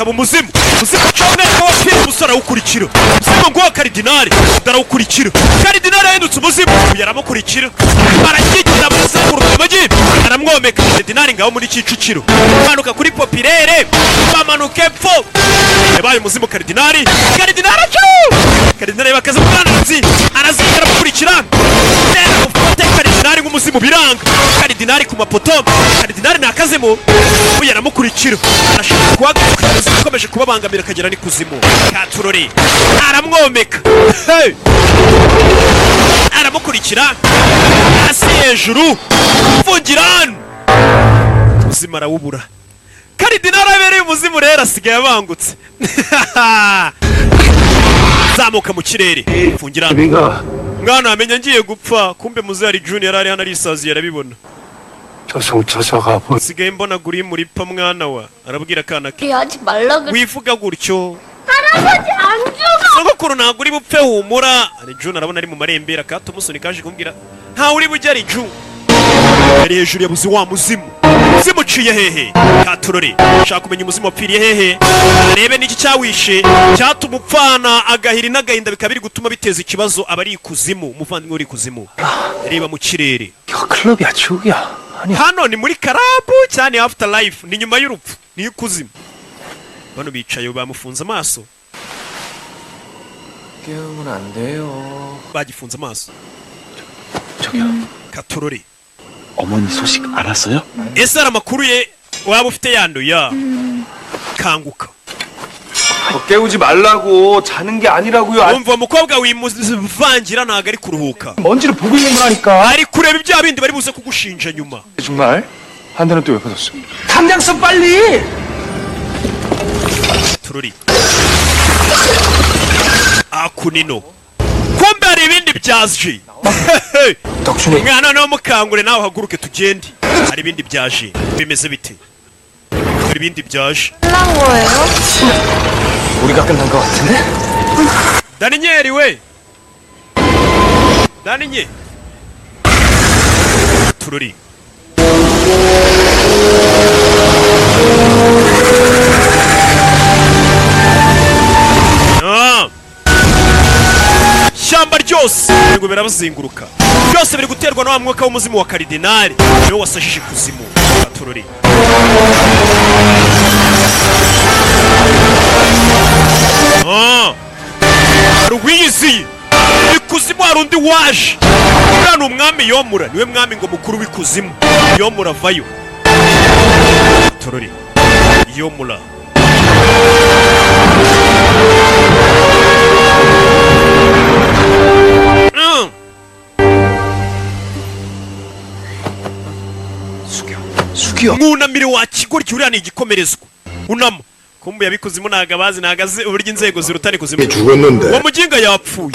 yitaba umuzimu cyane ko wapfira umusore awukurikira umuzimu ngo karidinali ndarawukurikira karidinali yahindutse umuzimu yaramukurikira arakigira amazenguruka amagi aramwomeka karidinali ngaho muri Kicukiro bamanuka kuri Popirere bamanuka epfo yabaye umuzimu karidinali bakaza mwananzi arazikara mukurikira ufate karidinali nk'umuzimu biranga karidinali ku mapoto karidinali nakazemo yaramukurikira arashaka kuhagarika umuzimu ukomeje kubabangamira akagera ni kuzimu Katurore aramwomeka aramukurikira hasi hejuru mvungirano umuzimu arawubura karidinali abereye umuzimu rero asigaye abangutse zamuka mu kirere mvungirano mwana amenya ngiye gupfa kumbe Muzari Junior ari hano arisaziye arabibona sigaye mbona guri muri pa mwana wa arabwira kana ke wivuga gutyo sogokuru ntabwo uri bupfe humura ari Junior arabona ari mu marembera kato musoni kaje kumbwira nta uri bujya ari Junior ari hejuru yabuze wa muzimu zimuciye hehe Katurore shaka kumenya umuzimu wapfiriye hehe arebe niki cyawishe cyatuma upfana agahiri n'agahinda bikabiri gutuma biteza ikibazo abari ikuzimu umuvandimwe uri kuzimu reba mu kirere hano ni muri karabu cyane after life ni nyuma y'urupfu ni ikuzimu bano bicaye bamufunze amaso bagifunze amaso Katurore 어머니 소식 알았어요? ese amakuru ye waba ufite yandu야 kanguka 깨우지 말라고 자는 게 아니라고요. umva umukobwa wimuvangira ntago ari kuruhuka 먼지를 보고 있는 거라니까. ari kureba ibya bindi bari buze kugushinja nyuma 정말? 한 대는 또 왜 퍼졌어? 당장 써 빨리. Tururi akunino kumbe hari ibindi byaje 덕순이 mwana no mukangure nawe haguruke tugende hari ibindi byaje bimeze bite hari ibindi byaje 끝난 거예요? 우리가 끝난 거 같은데? 다니엘이 왜? 다니엘 Tururi ishyamba ryose ngo birabazenguruka byose biri guterwa na wa mwuka w'umuzimu wa karidinali niwe wasajije kuzimu Tururi rwiyiziye ikuzimu hari undi waje uriya ni umwami Yomura niwe mwami ngo mukuru w'ikuzimu Yomura avayo Tururi Yomura 숙여. mwunamire wa kigoryi uriya ni igikomerezwa unama kumbe yabikuzimu nagabazi nagaze uburyo inzego zirutane kuzimu uwo muginga yapfuye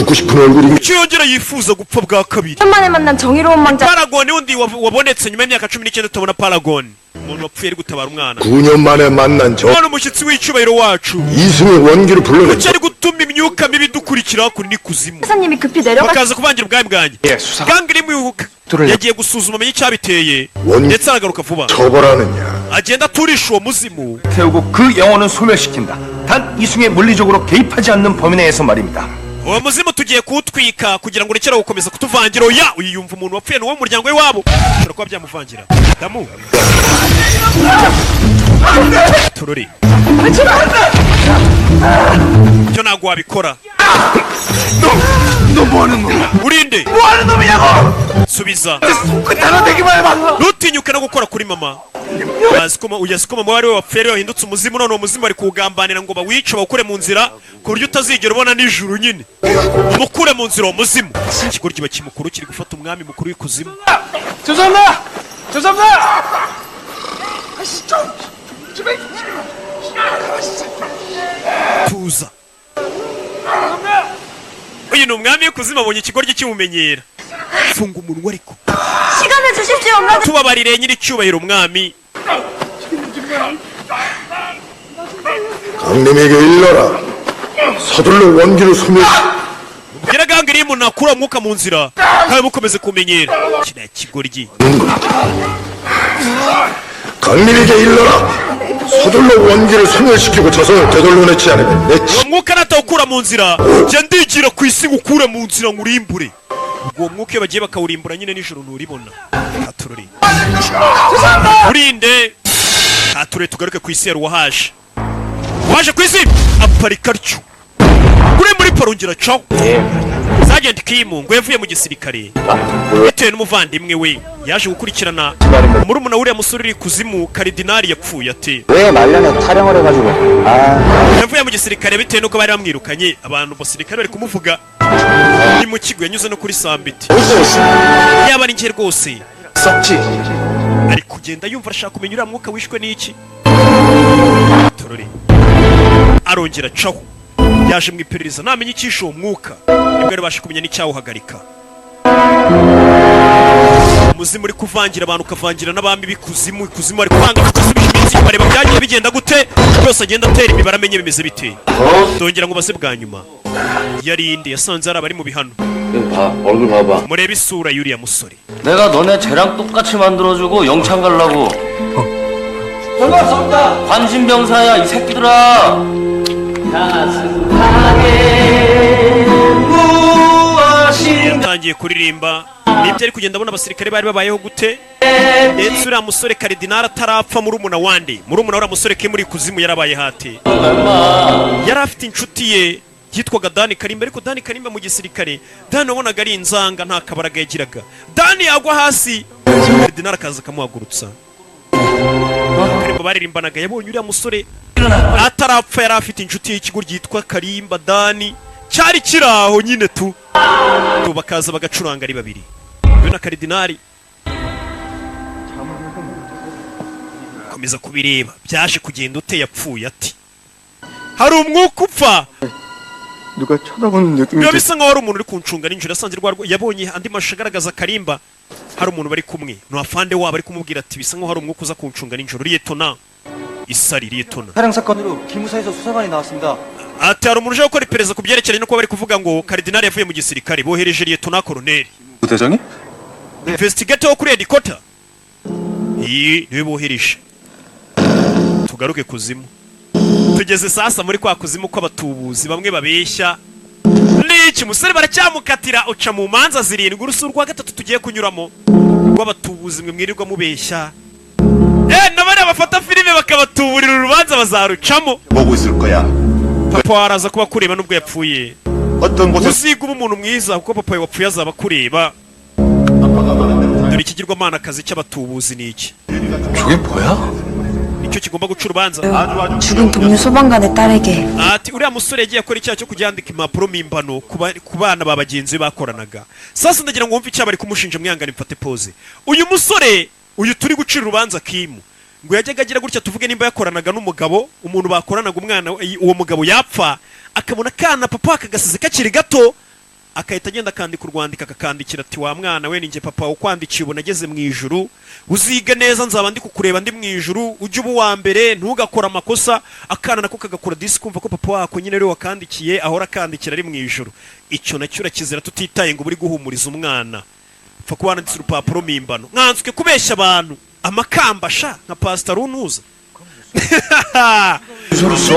kuki yongera yifuza gupfa bwa kabiri 오랜만에 만난 정의로운 망자 Paragon undi wabonetse nyuma y'imyaka 19 tubona Paragon umuntu wapfuye ari gutabara umwana 9년 만에 만난 저 none umushyitsi w'icyubahiro wacu 이승의 원기를 불러냈다. kuki ari gutuma imyuka mibi dukurikira kuri ni kuzimu 사님이 급히 내려가 bakaza kuvangira ubwami bwanjye 예, 수사. gangiri mwibuka yagiye gusuzuma amenye icyabiteye 원 ndetse aragaruka vuba 처벌하느냐. agenda aturisha uwo muzimu 태우고 그 영혼은 소멸시킨다. 단 이승에 물리적으로 개입하지 않는 범위 내에서 말입니다. uwo muzimu tugiye kuwutwika kugira ngo urekere gukomeza kutuvangira oya uyu yumva umuntu wapfuye n'uwo mu muryango we wabo ushobora kuba byamuvangira damu Tururi icyo ntabwo wabikora 너 뭐하는 놈이야? urinde 뭐하는 놈이냐고! subiza 그 단어 대기만 해봐. nutinyuke no gukora kuri mama uyasi ko mama wari we wapfuye wahindutse umuzimu none uwo muzimu bari kuwugambanira ngo bawice bawukure mu nzira ku buryo utazigera ubona nijuru nyine umukure mu nzira uwo muzimu ikigo kiba kimukuru kiri gufata umwami mukuru w'ikuzimu 죄송합니다. 죄송합니다. tuza uyu ni umwami w'ikuzimu abonye ikigoryi kimumenyera funga umunwa ariko 시간을 주십시오 엄마 tubabarire nyiri icyubahiro umwami 강림에게 일러라. 서둘러 원기를 소멸. ubwira gangiri y'umuntu akura umwuka mu nzira kandi mukomeze kumenyera kiriya kigoryi 강림에게 일러라. 서둘러 원기를 소멸시키고 저승을 되돌려내지 않으면 내 uwo mwuka natawukura mu nzira jya ndigira ku isi ngukure mu nzira ngurimbure uwo mwuka iyo bagiye bakawurimbura nyine nijoro nturibona katurori urinde katurori tugaruke ku isi yaruwahaje waje ku isi aparika atyo kuri muri parongera caho Sergeant Kim ngo yavuye mu gisirikare bitewe n'umuvandimwe we yaje gukurikirana murumuna wuriya musore uri kuzimu Karidinali yapfuye ate 왜 말년에 촬영을 해가지고 yavuye mu gisirikare bitewe nuko bari bamwirukanye abantu basirikare bari kumuvuga ni mu kigo yanyuze no kuri Sambiti yaba ari ngiye rwose 썩지 ari kugenda yumva arashaka kumenya uriya mwuka wishwe n'iki torori arongera caho yaje mu iperereza namenye icyishe uwo mwuka nibwo yari bashe kumenya n'icyawuhagarika umuzimu uri kuvangira abantu ukavangira n'abami b'ikuzimu ikuzimu ari kwanga gusubisha iminsi bareba byagiye bigenda gute byose agenda atera imibare amenye bimeze bite dongera ngo base bwa nyuma yarinde yasanze hari abari mu bihano 봐 얼굴 봐봐 murebe isura y'uriya musore 내가 너네 쟤랑 똑같이 만들어주고 영창 가려고 관심병사야 이 새끼들아 yatangiye kuririmba nibyo ari kugenda abona abasirikare bari babayeho gute ndetse uriya musore Karidinali atarapfa murumuna wande murumuna uriya musore ke muri kuzimu yarabaye hate yari afite inshuti ye yitwaga Dani Karimba ariko Dani Karimba mu gisirikare Dani wabonaga ari inzanga nta kabaraga yagiraga Dani yagwa hasi Karidinali akaza akamuhagurutsa Karimba baririmbanaga yabonye uriya musore atarapfa yari afite inshuti y'ikigo ryitwa Karimba Dani cyari kiraho nyine tu bakaza bagacuranga ari babiri we na Karidinali komeza kubireba byaje kugenda ute yapfuye ati hari umwuka upfa 누가 쳐다보는 느낌이 biba bisa nkaho hari umuntu uri kuncunga ninjoro yasanze yabonye andi mashusho agaragaza Karimba hari umuntu bari kumwe ni afande wabo ari kumubwira ati bisa nkaho hari umwuka uza kuncunga ninjoro Liyetona Isari Liyetona 촬영 사건으로 기무사에서 수사관이 나왔습니다 ati hari umuntu uje gukora iperereza ku byerekeranye no kuba bari kuvuga ngo Karidinali yavuye mu gisirikare bohereje Liyetona Koloneli 부대장이? investigator wo kuri Edikota iyi niwe bohereje tugaruke kuzimu tugeze sasa muri kwa kuzimu kw'abatubuzi bamwe babeshya n'iki musore baracyamukatira uca mu manza zirindwi urusu rwa gatatu tugiye kunyuramo rw'abatubuzi mwe mwirirwa mubeshya nabari bafata filime bakabatuburira urubanza bazarucamo 보고 있을 거야. papa araza kuba kureba nubwo yapfuye 어떤 곳에 uziga uba umuntu mwiza kuko papa wapfuye azaba kureba dore ikigirwamana akazi cy'abatubuzi ni iki 저게 뭐야? nicyo kigomba guca urubanza 죽은 동료 소방관의 딸에게 ati uriya musore yagiye akora icyaha cyo kujya yandika impapuro mpimbano ku bana ba bagenzi be bakoranaga sasa ndagira ngo wumve icyaha bari kumushinja mwihangane mfate pose uyu musore uyu turi gucira urubanza Kimu ngo yajyaga agira gutya tuvuge nimba yakoranaga n'umugabo umuntu bakoranaga umwana uwo mugabo yapfa akabona kana papa akagasize kakiri gato akahita agenda akandika urwandika akakandikira ati wa mwana we ninjye papa ukwandikiye ubona ageze mu ijuru uziga neza nzaba ndi kukureba ndi mu ijuru ujye uba uwa mbere ntugakora amakosa akana nako kagakora disi kumva ko papa wako nyine rero wakandikiye ahora akandikira ari mu ijuru icyo nacyo urakizera tutitaye ngo buri guhumuriza umwana pfa kuba wanditse urupapuro mpimbano mwanswe kubeshya abantu amakamba sha nka pastor unuza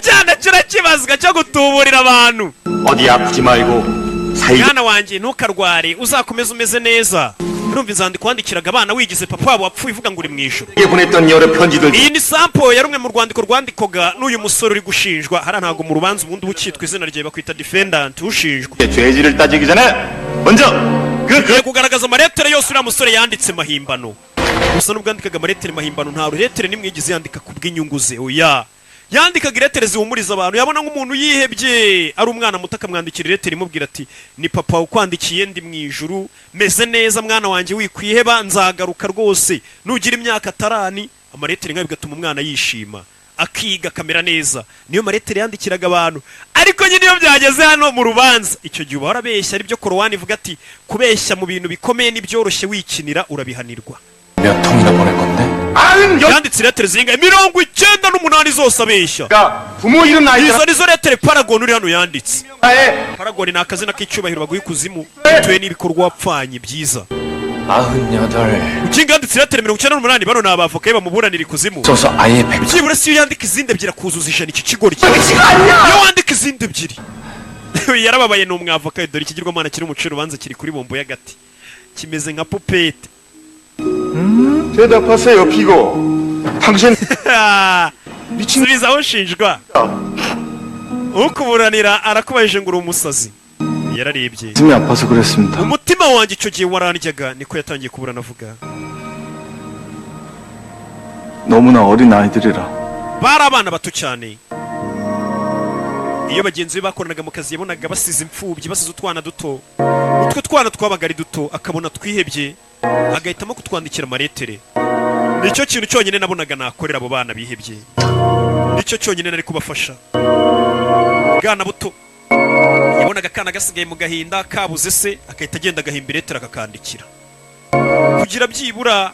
cyane kirakibazwa cyo gutuburira abantu 어디 아프지 말고 mwana wanjye ntukarware uzakomeza umeze neza urumva inzandiko wandikiraga abana wigize papa wabo wapfuye uvuga ngo uri mu ijuru 사이에 보냈던 여러 편지들 iyi ni sample ya rumwe mu rwandiko rwandikoga n'uyu musore uri gushinjwa hari ntago mu rubanza ubundi ukitwa izina rye bakwita defendant ushinjwa 죄질을 따지기 전에 먼저 tugiye kugaragaza amaretere yose uriya musore yanditse mahimbano gusa nubwo yandikaga amaretere mahimbano nta ruretere nimwe yigeze yandika ku bw'inyungu ze oya yandikaga iretere zihumuriza abantu yabona nk'umuntu yihebye ari umwana muto akamwandikira iretere imubwira ati ni papa ukwandikiye ndi mu ijuru meze neza mwana wanjye wikwiheba nzagaruka rwose nugira imyaka atarani amaretere nk'ayo bigatuma umwana yishima akiga akamera neza niyo maretere yandikiraga abantu ariko nyine iyo byageze hano mu rubanza icyo gihe uba warabeshya aribyo korowani ivuga ati kubeshya mu bintu bikomeye n'ibyoroshye wikinira urabihanirwa 몇 통이나 보낼 건데? yanditse iretere zingahe 98 zose abeshya 부모 이름 나이 izo nizo retere Paragon uri hano yanditse 에 Paragon ni akazina k'icyubahiro baguha ikuzimu bitewe n'ibikorwa wapfanye byiza 98 ukinga yanditse iratere 98 bano ni abavoka ye bamuburanira ikuzimu 써서 아예 100 byibura si iyo yandika izindi ebyiri akuzuza ijana iki kigoryi iyo wandika izindi ebyiri yarababaye ni umwavoka dore ikigirwamana kiri umuciro ubanza kiri kuri bombo y'agati kimeze nka pupete 대답하세요, 피고. 당신 subiza aho nshinjwa ukuburanira arakubajije ngo uri umusazi yararebye 가슴이 아파서 그랬습니다. umutima wanjye icyo gihe warandyaga niko yatangiye kuburana avuga 너무나 어린 아이들이라 bari abana bato cyane iyo bagenzi be bakoranaga mu kazi yabonaga basize imfubyi basize utwana duto utwo twana twabaga ari duto akabona twihebye agahitamo kutwandikira amaretere nicyo kintu cyonyine nabonaga nakorera abo bana bihebye nicyo cyonyine nari kubafasha bwana buto yabonaga akana gasigaye mu gahinda kabuze se agahita agenda agahimba iretere akakandikira kugira byibura